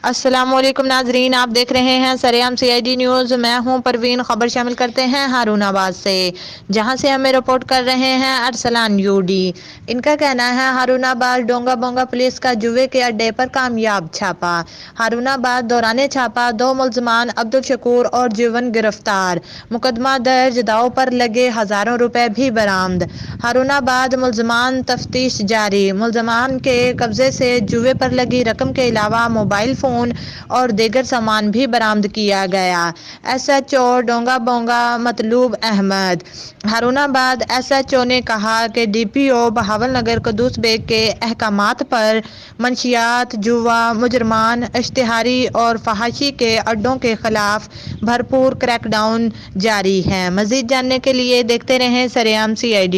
السلام علیکم ناظرین، آپ دیکھ رہے ہیں سریام سی آئی ڈی نیوز۔ میں ہوں پروین۔ خبر شامل کرتے ہیں ہارون آباد سے، جہاں سے ہمیں رپورٹ کر رہے ہیں ارسلان یو ڈی۔ ان کا کہنا ہے ہارون آباد ڈونگا بونگا پولیس کا جوئے کے اڈے پر کامیاب چھاپا۔ ہارون آباد دوران چھاپا 2 ملزمان عبدالشکور اور جیون گرفتار، مقدمہ درج، داؤ پر لگے ہزاروں روپے بھی برآمد۔ ہارون آباد ملزمان تفتیش جاری، ملزمان کے قبضے سے جوئے پر لگی رقم کے علاوہ موبائل فون اور دیگر سامان بھی برآمد کیا گیا۔ ایس ایچ او ڈونگا بونگا مطلوب احمد۔ ہارون آباد ایس ایچ او نے کہا کہ ڈی پی او بہاول نگر قدوس بیگ کے احکامات پر منشیات، جوا، مجرمان، اشتہاری اور فحاشی کے اڈوں کے خلاف بھرپور کریک ڈاؤن جاری ہے۔ مزید جاننے کے لیے دیکھتے رہیں سریام سی آئی ڈی۔